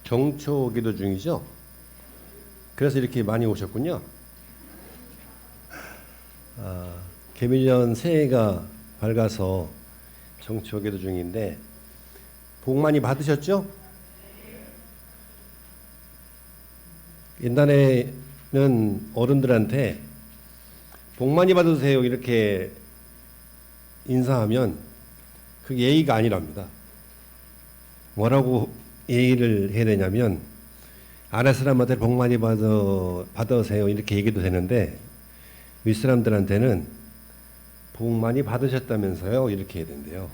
정초 기도 중이죠. 그래서 이렇게 많이 오셨군요. 개미년 새해가 밝아서 정초 기도 중인데 복 많이 받으셨죠? 옛날에는 어른들한테 복 많이 받으세요 이렇게 인사하면 그게 예의가 아니랍니다. 뭐라고 예의를 해야 되냐면 아랫 사람한테 복 많이 받으세요 이렇게 얘기도 되는데 윗사람들한테는 복 많이 받으셨다면서요 이렇게 해야 된대요.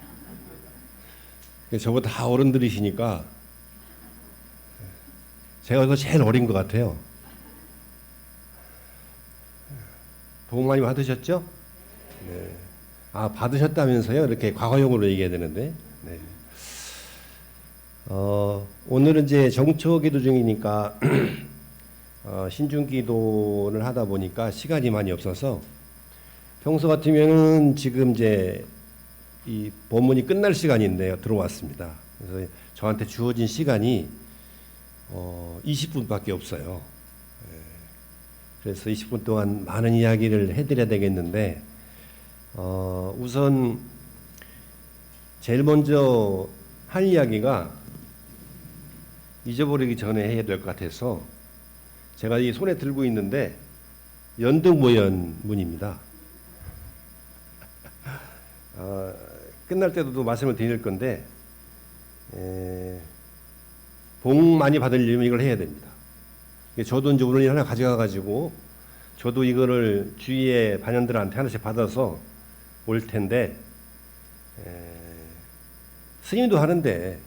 저보다 다 어른들이시니까 제가 더 제일 어린 것 같아요. 복 많이 받으셨죠? 네. 받으셨다면서요? 이렇게 과거형으로 얘기해야 되는데. 네. 오늘은 이제 정초 기도 중이니까 신중 기도를 하다 보니까 시간이 많이 없어서 평소 같으면은 지금 이제 이 본문이 끝날 시간인데요. 들어왔습니다. 그래서 저한테 주어진 시간이 20분밖에 없어요. 그래서 20분 동안 많은 이야기를 해드려야 되겠는데 우선 제일 먼저 할 이야기가 잊어버리기 전에 해야 될 것 같아서 제가 이 손에 들고 있는데 연등모연문입니다. 끝날 때도 말씀을 드릴 건데 복 많이 받으려면 이걸 해야 됩니다. 저도 이제 오늘 하나 가져가 가지고 저도 이거를 주위의 반연들한테 하나씩 받아서 올 텐데 스님도 하는데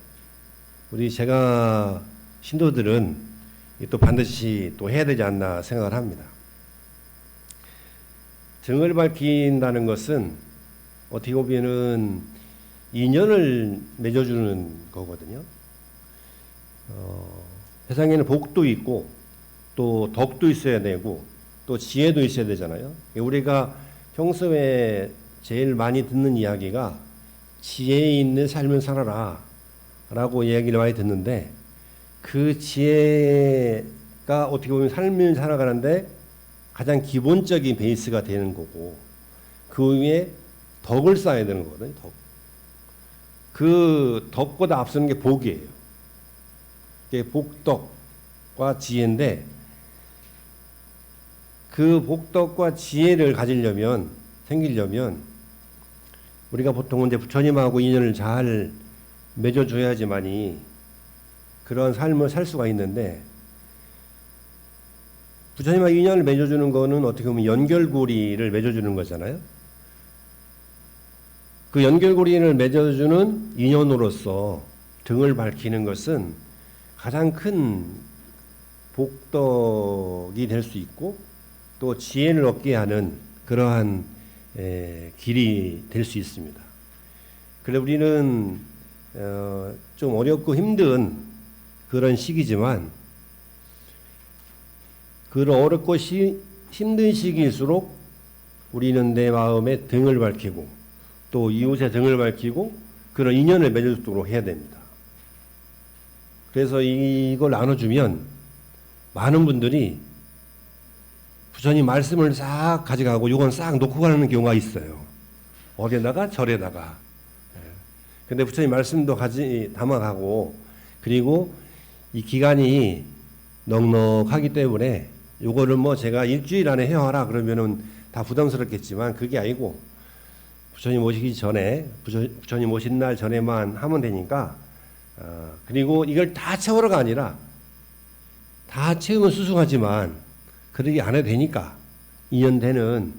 우리 제가 신도들은 또 반드시 또 해야 되지 않나 생각을 합니다. 등을 밝힌다는 것은 어떻게 보면은 인연을 맺어주는 거거든요. 세상에는 복도 있고 또 덕도 있어야 되고 또 지혜도 있어야 되잖아요. 우리가 평소에 제일 많이 듣는 이야기가 지혜 있는 삶을 살아라 라고 이야기를 많이 듣는데 그 지혜가 어떻게 보면 삶을 살아가는데 가장 기본적인 베이스가 되는 거고 그 위에 덕을 쌓아야 되는 거거든요. 덕. 그 덕보다 앞서는 게 복이에요. 이게 복덕과 지혜인데 그 복덕과 지혜를 가지려면 생기려면 우리가 보통은 이제 부처님하고 인연을 잘 맺어줘야지만이 그런 삶을 살 수가 있는데 부처님하고 인연을 맺어주는 거는 어떻게 보면 연결고리를 맺어주는 거잖아요. 그 연결고리를 맺어주는 인연으로서 등을 밝히는 것은 가장 큰 복덕이 될 수 있고 또 지혜를 얻게 하는 그러한 길이 될 수 있습니다. 그래서 우리는 좀 어렵고 힘든 그런 시기지만 그런 어렵고 힘든 시기일수록 우리는 내 마음에 등을 밝히고 또 이웃의 등을 밝히고 그런 인연을 맺어주도록 해야 됩니다. 그래서 이걸 나눠주면 많은 분들이 부처님 말씀을 싹 가져가고 이건 싹 놓고 가는 경우가 있어요. 어디다가 절에다가. 근데 부처님 말씀도 담아가고 그리고 이 기간이 넉넉하기 때문에 요거를 뭐 제가 일주일 안에 해와라 그러면은 다 부담스럽겠지만 그게 아니고 부처님 오시기 전에 부처님 오신 날 전에만 하면 되니까 그리고 이걸 다 채우러가 아니라 다 채우면 수승하지만 그러기 안 해도 되니까 인연되는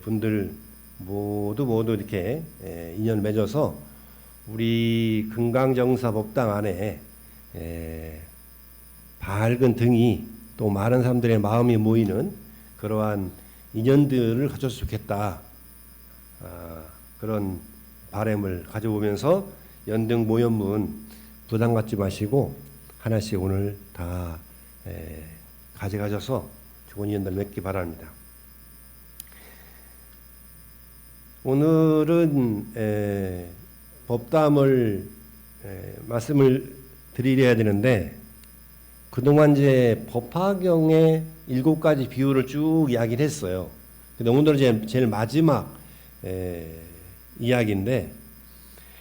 분들 모두 이렇게 인연 맺어서 우리 금강정사 법당 안에 밝은 등이 또 많은 사람들의 마음이 모이는 그러한 인연들을 가졌으면 좋겠다. 그런 바람을 가져보면서 연등 모연문 부담 갖지 마시고 하나씩 오늘 다 가져가셔서 좋은 인연들 맺기 바랍니다. 오늘은 법담을 말씀을 드리려야 되는데 그동안 이제 법화경의 7가지 비유를 쭉 이야기를 했어요. 근데 오늘은 이제 제일 마지막 이야기인데,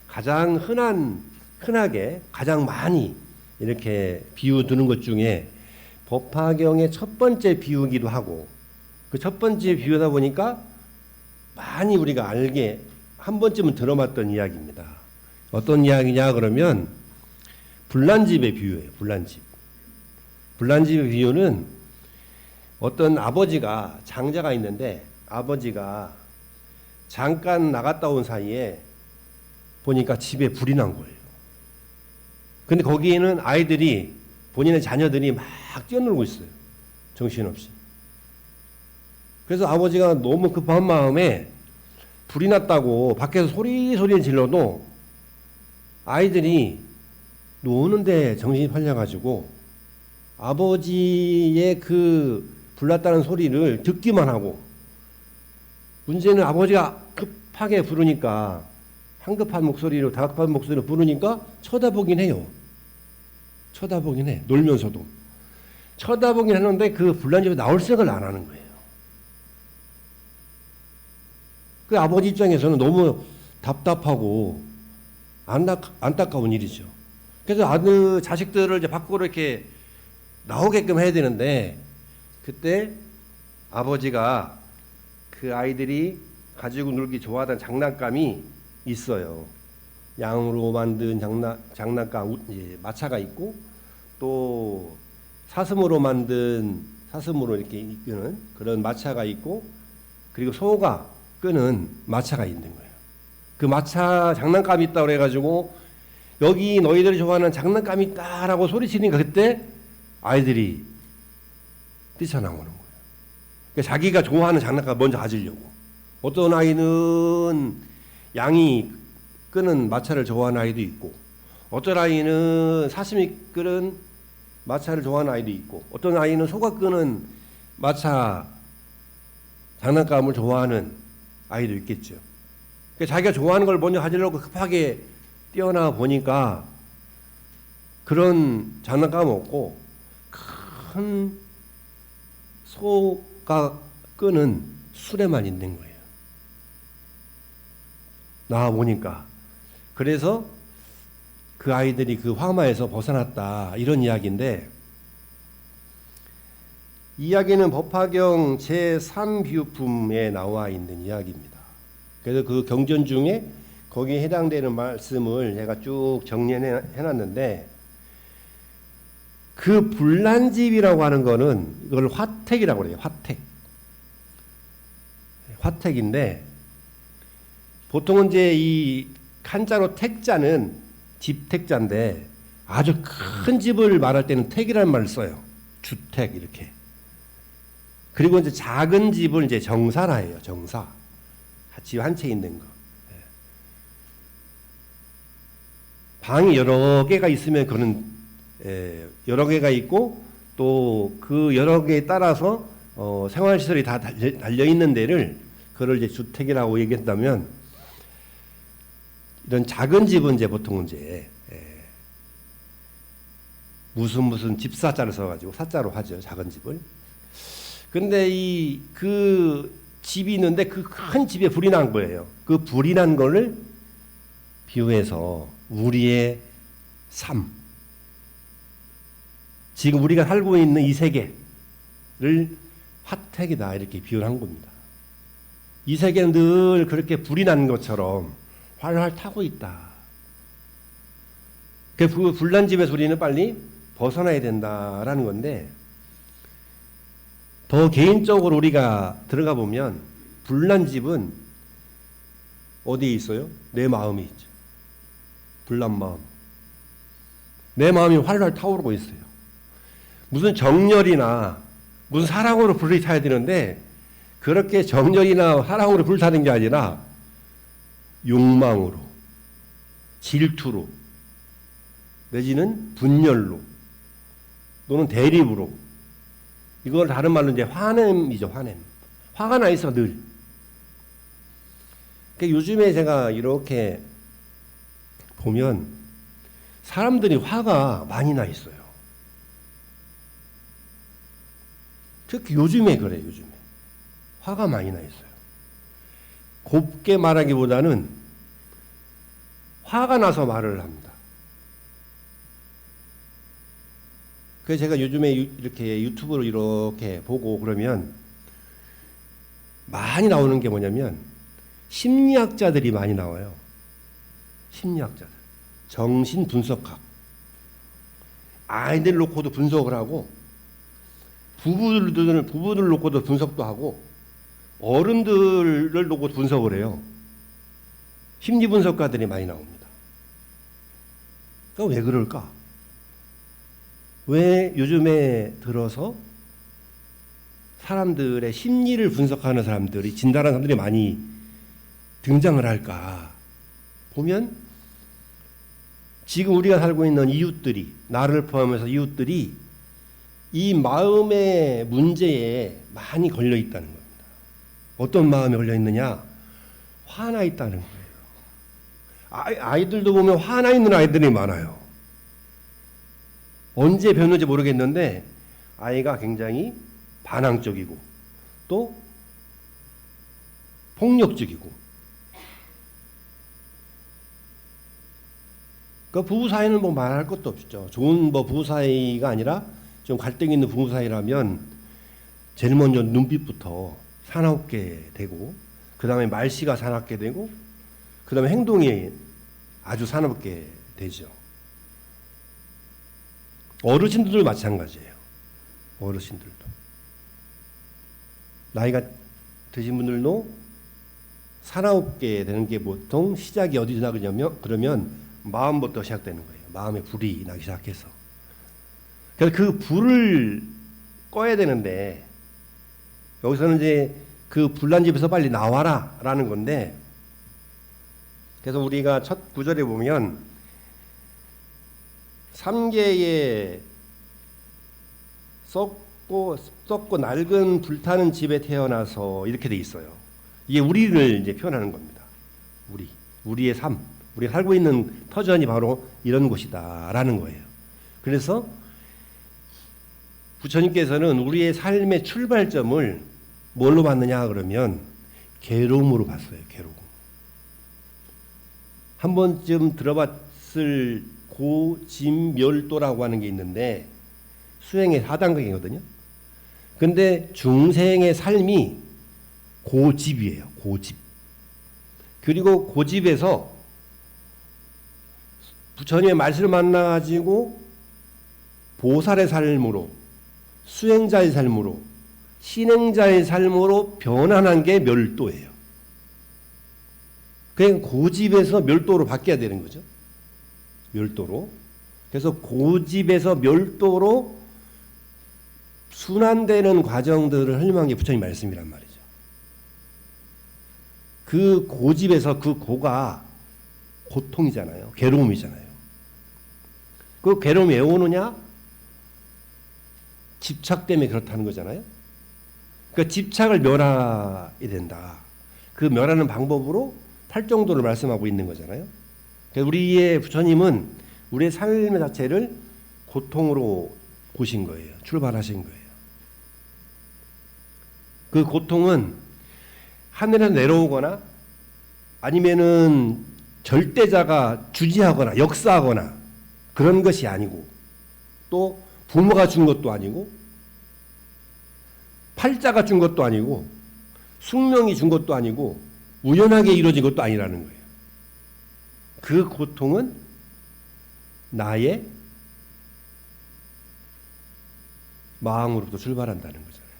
가장 흔하게 가장 많이 이렇게 비유 두는 것 중에 법화경의 첫 번째 비유기도 하고, 그 첫 번째 비유다 보니까 많이 우리가 알게 한 번쯤은 들어봤던 이야기입니다. 어떤 이야기냐 그러면 불난집의 비유예요. 불난집의 비유는 어떤 아버지가 장자가 있는데, 아버지가 잠깐 나갔다 온 사이에 보니까 집에 불이 난 거예요. 근데 거기에는 아이들이, 본인의 자녀들이 막 뛰어놀고 있어요. 정신없이. 그래서 아버지가 너무 급한 마음에 불이 났다고 밖에서 소리 질러도 아이들이 노는데 정신이 팔려가지고 아버지의 그 불났다는 소리를 듣기만 하고, 문제는 아버지가 급하게 부르니까, 다급한 목소리로 부르니까 쳐다보긴 해요. 쳐다보긴 해. 놀면서도. 쳐다보긴 하는데 그 불난 집에 나올 생각을 안 하는 거예요. 그 아버지 입장에서는 너무 답답하고 안타까운 일이죠. 그래서 자식들을 이제 밖으로 이렇게 나오게끔 해야 되는데, 그때 아버지가 그 아이들이 가지고 놀기 좋아하던 장난감이 있어요. 양으로 만든 장난감, 마차가 있고, 또 사슴으로 이렇게 이끄는 그런 마차가 있고, 그리고 소가 끄는 마차가 있는 거예요. 그 마차 장난감이 있다고 그래가지고 여기 너희들이 좋아하는 장난감이 있다라고 소리치니까 그때 아이들이 뛰쳐나오는 거예요. 그러니까 자기가 좋아하는 장난감 먼저 가지려고. 어떤 아이는 양이 끄는 마차를 좋아하는 아이도 있고, 어떤 아이는 사슴이 끄는 마차를 좋아하는 아이도 있고, 어떤 아이는 소가 끄는 마차 장난감을 좋아하는 아이도 있겠죠. 그러니까 자기가 좋아하는 걸 먼저 가지려고 급하게 뛰어나 보니까 그런 장난감 없고 큰 소가 끄는 수레만 있는 거예요. 나와 보니까. 그래서 그 아이들이 그 화마에서 벗어났다, 이런 이야기인데, 이야기는 법화경 제3비유품에 나와 있는 이야기입니다. 그래서 그 경전 중에 거기에 해당되는 말씀을 제가 쭉 정리해 놨는데, 그 불난집이라고 하는 거는 이걸 화택이라고 그래요. 화택인데, 보통은 이제 이 한자로 택자는 집택자인데, 아주 큰 집을 말할 때는 택이라는 말을 써요. 주택 이렇게. 그리고 이제 작은 집을 이제 정사라 해요. 정사. 집 한 채 있는 거. 방이 여러 개가 있으면 그는 여러 개가 있고, 또 그 여러 개에 따라서 생활시설이 다 달려 있는 데를 그걸 이제 주택이라고 얘기한다면, 이런 작은 집은 이제 보통 이제 무슨 집사자를 써가지고 사자로 하죠. 작은 집을. 근데 그 집이 있는데 그 큰 집에 불이 난 거예요. 그 불이 난 거를 비유해서 우리의 삶, 지금 우리가 살고 있는 이 세계를 화택이다, 이렇게 비유를 한 겁니다. 이 세계는 늘 그렇게 불이 난 것처럼 활활 타고 있다. 그 불난 집의 소리는 빨리 벗어나야 된다라는 건데, 더 개인적으로 우리가 들어가 보면 불난 집은 어디에 있어요? 내 마음에 있죠. 불난 마음. 내 마음이 활활 타오르고 있어요. 무슨 정열이나 무슨 사랑으로 불이 타야 되는데, 그렇게 정열이나 사랑으로 불타는 게 아니라 욕망으로, 질투로, 내지는 분열로, 또는 대립으로, 이걸 다른 말로 이제 화냄이죠. 화냄. 화가 나 있어 늘. 그러니까 요즘에 제가 이렇게 보면 사람들이 화가 많이 나 있어요. 특히 요즘에 그래요. 요즘에 화가 많이 나 있어요. 곱게 말하기보다는 화가 나서 말을 합니다. 그래서 제가 요즘에 이렇게 유튜브를 이렇게 보고 그러면 많이 나오는 게 뭐냐면 심리학자들이 많이 나와요. 심리학자들. 정신분석학. 아이들 놓고도 분석을 하고 부부들 놓고도 분석도 하고 어른들을 놓고 분석을 해요. 심리분석가들이 많이 나옵니다. 그러니까 왜 그럴까? 왜 요즘에 들어서 사람들의 심리를 분석하는 사람들이 진단하는 사람들이 많이 등장을 할까? 보면 지금 우리가 살고 있는 이웃들이 나를 포함해서 이웃들이 이 마음의 문제에 많이 걸려 있다는 겁니다. 어떤 마음에 걸려 있느냐? 화나 있다는 거예요. 아이들도 보면 화나 있는 아이들이 많아요. 언제 배웠는지 모르겠는데 아이가 굉장히 반항적이고 또 폭력적이고 그 부부 사이는 뭐 말할 것도 없죠. 좋은 뭐 부부 사이가 아니라 좀 갈등 있는 부부 사이라면 제일 먼저 눈빛부터 사납게 되고 그 다음에 말씨가 사납게 되고 그 다음에 행동이 아주 사납게 되죠. 어르신들도 마찬가지예요. 어르신들도 나이가 드신 분들도 사나웠게 되는 게 보통 시작이 어디서 그러면 마음부터 시작되는 거예요. 마음에 불이 나기 시작해서. 그래서 그 불을 꺼야 되는데 여기서는 이제 그 불난 집에서 빨리 나와라 라는 건데 그래서 우리가 첫 구절에 보면 3개의 썩고 낡은 불타는 집에 태어나서 이렇게 돼 있어요. 이게 우리를 이제 표현하는 겁니다. 우리의 삶, 우리가 살고 있는 터전이 바로 이런 곳이다라는 거예요. 그래서 부처님께서는 우리의 삶의 출발점을 뭘로 봤느냐 그러면 괴로움으로 봤어요. 괴로움. 한 번쯤 들어봤을 고집멸도라고 하는 게 있는데 수행의 4단계거든요. 근데 중생의 삶이 고집이에요. 고집. 그리고 고집에서 부처님의 말씀을 만나가지고 보살의 삶으로 수행자의 삶으로 신행자의 삶으로 변환한 게 멸도예요. 그냥 고집에서 멸도로 바뀌어야 되는 거죠. 멸도로. 그래서 고집에서 멸도로 순환되는 과정들을 설명한 게 부처님 말씀이란 말이죠. 그 고집에서 그 고가 고통이잖아요. 괴로움이잖아요. 그 괴로움이 왜 오느냐? 집착 때문에 그렇다는 거잖아요. 그러니까 집착을 멸해야 된다. 그 멸하는 방법으로 팔정도를 말씀하고 있는 거잖아요. 그러니까 우리의 부처님은 우리의 삶의 자체를 고통으로 보신 거예요. 출발하신 거예요. 그 고통은 하늘에서 내려오거나 아니면은 절대자가 주지하거나 역사하거나 그런 것이 아니고 또 부모가 준 것도 아니고 팔자가 준 것도 아니고 숙명이 준 것도 아니고 우연하게 이루어진 것도 아니라는 거예요. 그 고통은 나의 마음으로부터 출발한다는 거잖아요.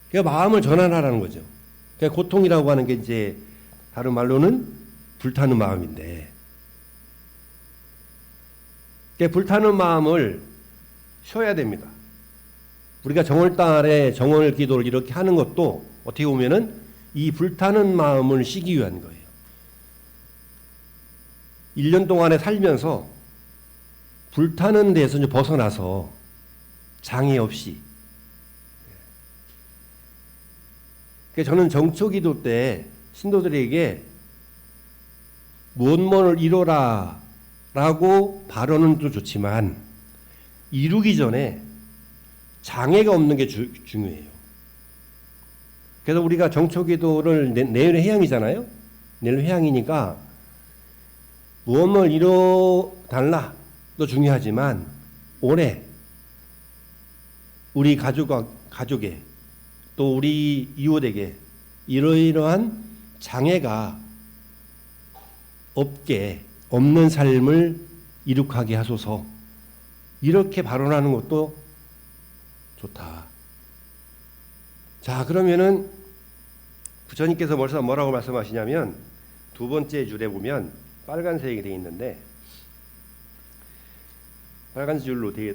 그러니까 마음을 전환하라는 거죠. 그러니까 고통이라고 하는 게 이제 다른 말로는 불타는 마음인데 그러니까 불타는 마음을 쉬어야 됩니다. 우리가 정월달에 정월 기도를 이렇게 하는 것도 어떻게 보면은 이 불타는 마음을 쉬기 위한 거예요. 1년 동안에 살면서 불타는 데서 이제 벗어나서 장애 없이. 그러니까 저는 정초기도 때 신도들에게 무엇을 이뤄라 라고 발언은 좀 좋지만 이루기 전에 장애가 없는 게 중요해요. 그래서 우리가 정초기도를 내일 회향이잖아요. 내일 회향이니까 무엇을 이뤄달라도 중요하지만 올해 우리 가족에 또 우리 이웃에게 이러이러한 장애가 없는 삶을 이룩하게 하소서, 이렇게 발언하는 것도 좋다. 자, 그러면은 부처님께서 벌써 뭐라고 말씀하시냐면 두 번째 줄에 보면 빨간색이 되어 있는데, 빨간색으로 되어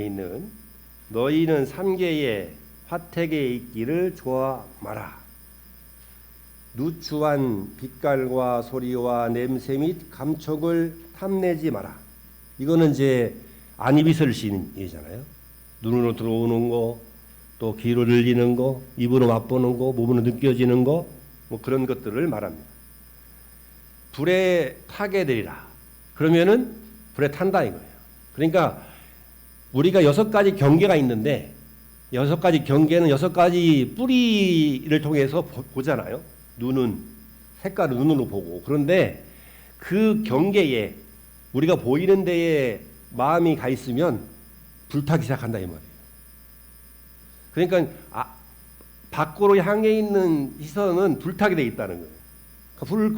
있는 너희는 삼계의 화택에 있기를 좋아 마라. 누추한 빛깔과 소리와 냄새 및 감촉을 탐내지 마라. 이거는 이제 안이비설 시인이잖아요. 눈으로 들어오는 거, 또 귀로 들리는 거, 입으로 맛보는 거, 몸으로 느껴지는 거, 뭐 그런 것들을 말합니다. 불에 타게 되리라. 그러면은 불에 탄다 이거예요. 그러니까 우리가 6가지 경계가 있는데 6가지 경계는 6가지 뿌리를 통해서 보잖아요. 눈은 색깔을 눈으로 보고. 그런데 그 경계에 우리가 보이는 데에 마음이 가 있으면 불타기 시작한다 이 말이에요. 그러니까 밖으로 향해 있는 시선은 불타게 돼 있다는 거예요. 그러니까 불을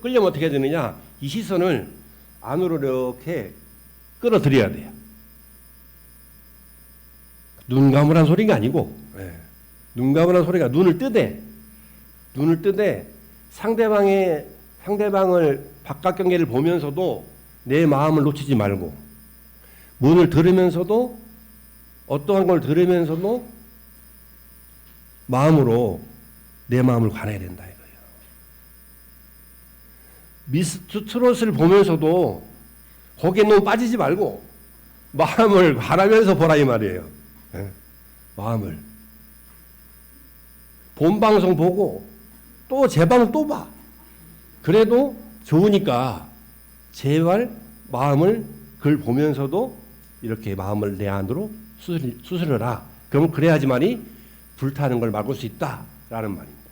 끌려면 어떻게 해야 되느냐? 이 시선을 안으로 이렇게 끌어들여야 돼요. 눈 감으란 소리가 아니고, 눈 감으란 소리가 눈을 뜨되 상대방을 바깥 경계를 보면서도 내 마음을 놓치지 말고, 문을 들으면서도 어떠한 걸 들으면서도 마음으로 내 마음을 관해야 된다 이거예요. 미스터 트롯을 보면서도 거기에 너무 빠지지 말고 마음을 관하면서 보라 이 말이에요. 마음을. 본 방송 보고 또 제 방송 또 봐. 그래도 좋으니까 제발 마음을 그걸 보면서도 이렇게 마음을 내 안으로 수술해라. 그럼 그래야지만이 불타는 걸 막을 수 있다라는 말입니다.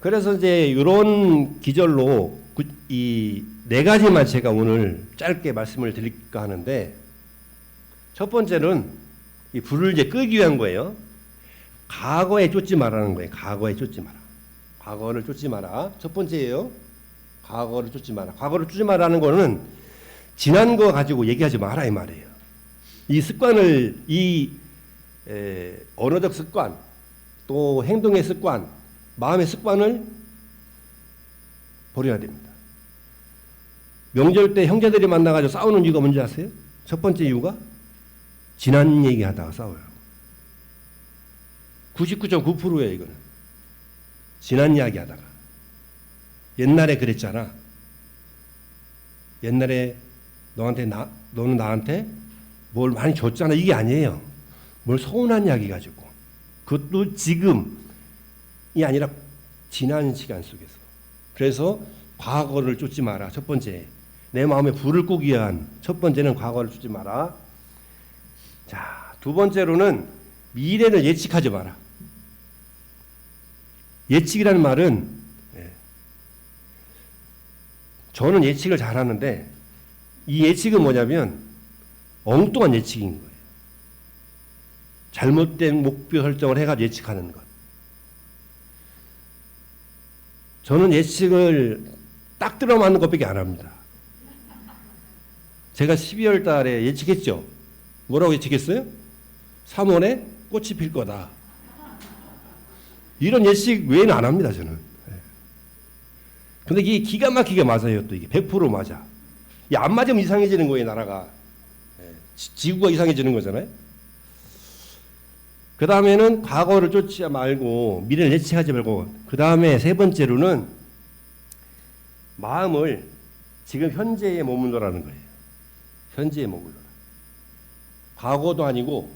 그래서 이제 이런 기절로 이 4가지만 제가 오늘 짧게 말씀을 드릴까 하는데, 첫 번째는 이 불을 이제 끄기 위한 거예요. 과거에 쫓지 말라는 거예요. 과거에 쫓지 마라. 과거를 쫓지 마라. 첫 번째예요. 과거를 쫓지 마라. 과거를 쫓지 마라는 거는 지난 거 가지고 얘기하지 마라 이 말이에요. 이 습관을, 언어적 습관, 또 행동의 습관, 마음의 습관을 버려야 됩니다. 명절 때 형제들이 만나가지고 싸우는 이유가 뭔지 아세요? 첫 번째 이유가 지난 얘기하다가 싸워요. 99.9%예요 이거는. 지난 이야기하다가. 옛날에 그랬잖아. 옛날에 너는 나한테 뭘 많이 줬잖아. 이게 아니에요. 뭘 서운한 이야기 가지고. 그것도 지금이 아니라 지난 시간 속에서. 그래서 과거를 쫓지 마라. 첫 번째. 내 마음에 불을 끄기 위한 첫 번째는 과거를 쫓지 마라. 자, 두 번째로는 미래를 예측하지 마라. 예측이라는 말은, 저는 예측을 잘하는데 이 예측은 뭐냐면 엉뚱한 예측인 거예요. 잘못된 목표 설정을 해가지고 예측하는 것. 저는 예측을 딱 들어맞는 것밖에 안 합니다. 제가 12월 달에 예측했죠. 뭐라고 예측했어요? 3월에 꽃이 필 거다. 이런 예측 외에는 안 합니다, 저는. 근데 이게 기가 막히게 맞아요, 또 이게. 100% 맞아. 안 맞으면 이상해지는 거예요, 나라가. 지구가 이상해지는 거잖아요. 그 다음에는 과거를 쫓지 말고, 미래를 예측하지 말고, 그 다음에 세 번째로는 마음을 지금 현재에 머물러라는 거예요. 현재에 머물러라. 과거도 아니고,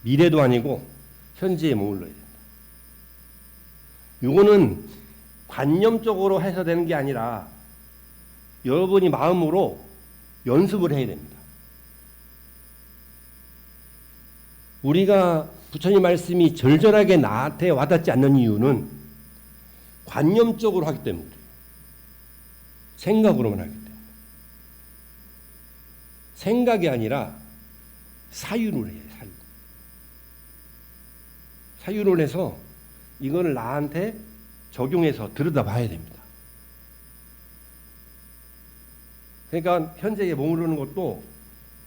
미래도 아니고, 현재에 머물러야 된다. 이거는 관념적으로 해서 되는 게 아니라 여러분이 마음으로 연습을 해야 됩니다. 우리가 부처님 말씀이 절절하게 나한테 와닿지 않는 이유는 관념적으로 하기 때문에 그래요. 생각으로만 하기 때문에. 생각이 아니라 사유를 해요. 사유를 해서 이거를 나한테 적용해서 들여다봐야 됩니다. 그러니까 현재에 머무르는 것도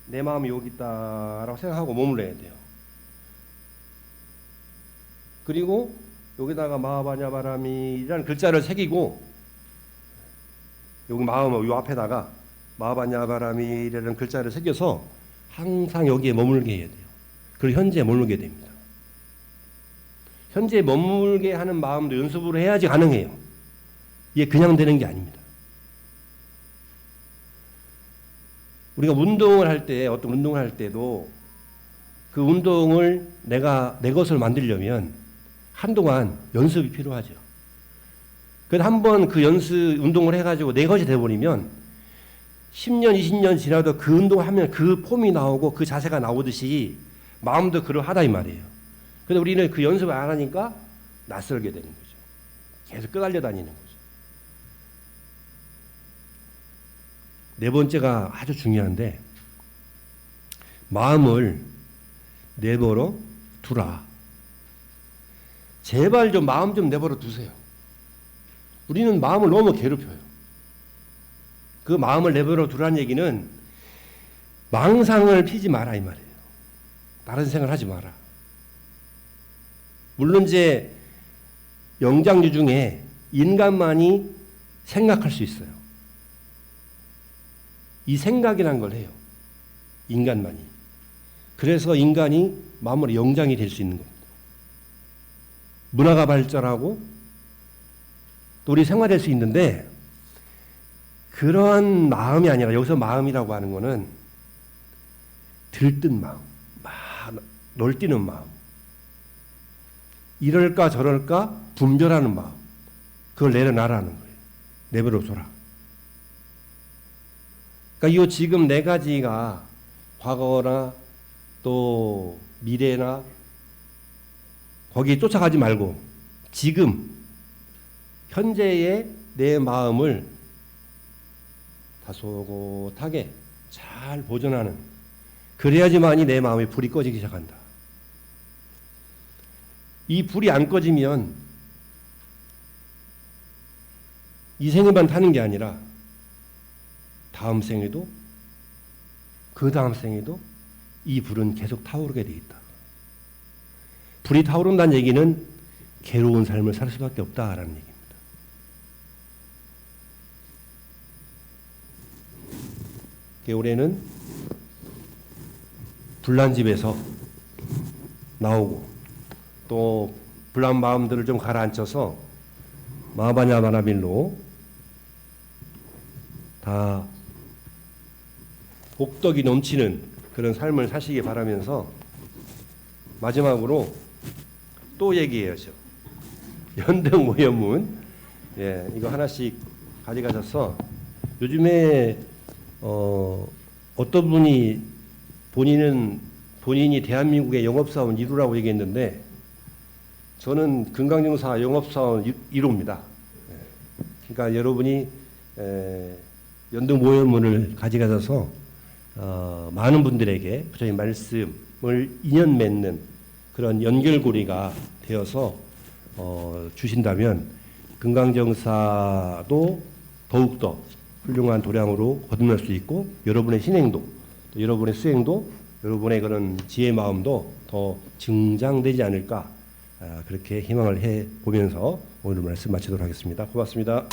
내 마음이 여기 있다라고 생각하고 머물러야 돼요. 그리고 여기다가 마하바냐바라미라는 글자를 새기고 여기 마음을 요 앞에다가 마하바냐바라미라는 글자를 새겨서 항상 여기에 머물게 해야 돼요. 그리고 현재에 머물게 됩니다. 현재에 머물게 하는 마음도 연습을 해야지 가능해요. 이게 그냥 되는 게 아닙니다. 우리가 운동을 할 때, 어떤 운동을 할 때도 그 운동을 내가 내 것을 만들려면 한동안 연습이 필요하죠. 그래서 한번 그 운동을 해가지고 내 것이 돼버리면 10년, 20년 지나도 그 운동을 하면 그 폼이 나오고 그 자세가 나오듯이 마음도 그러하다 이 말이에요. 그래서 우리는 그 연습을 안 하니까 낯설게 되는 거죠. 계속 끄달려 다니는 거죠. 네 번째가 아주 중요한데 마음을 내버려 두라. 제발 좀 마음 좀 내버려 두세요. 우리는 마음을 너무 괴롭혀요. 그 마음을 내버려 두라는 얘기는 망상을 피지 마라 이 말이에요. 다른 생각을 하지 마라. 물론 이제 영장류 중에 인간만이 생각할 수 있어요. 이 생각이란 걸 해요. 인간만이. 그래서 인간이 마음으로 영장이 될 수 있는 겁니다. 문화가 발전하고 또 우리 생활할 수 있는데 그러한 마음이 아니라 여기서 마음이라고 하는 거는 들뜬 마음, 널뛰는 마음. 이럴까 저럴까 분별하는 마음. 그걸 내려놔라는 거예요. 내버려둬라. 그러니까 이 지금 네 가지가 과거나 또 미래나 거기에 쫓아가지 말고 지금 현재의 내 마음을 다소곳하게 잘 보존하는, 그래야지만이 내 마음에 불이 꺼지기 시작한다. 이 불이 안 꺼지면 이 생에만 타는 게 아니라 다음 생에도 그 다음 생에도 이 불은 계속 타오르게 돼 있다. 불이 타오른다는 얘기는 괴로운 삶을 살 수밖에 없다라는 얘기입니다. 올해는 불난 집에서 나오고 또 불난 마음들을 좀 가라앉혀서 마하바냐바라밀로 다 복덕이 넘치는 그런 삶을 사시기 바라면서 마지막으로 또 얘기해야죠. 연등오연문, 예, 이거 하나씩 가져가셔서 요즘에 어떤 분이 본인이 대한민국의 영업사원 1호라고 얘기했는데 저는 금강정사 영업사원 1호입니다. 그러니까 여러분이 연등오연문을 가져가셔서 많은 분들에게 부처님 말씀을 인연 맺는 그런 연결고리가 되어서 주신다면 금강정사도 더욱더 훌륭한 도량으로 거듭날 수 있고 여러분의 신행도 또 여러분의 수행도 여러분의 그런 지혜 마음도 더 증장되지 않을까, 그렇게 희망을 해보면서 오늘 말씀 마치도록 하겠습니다. 고맙습니다.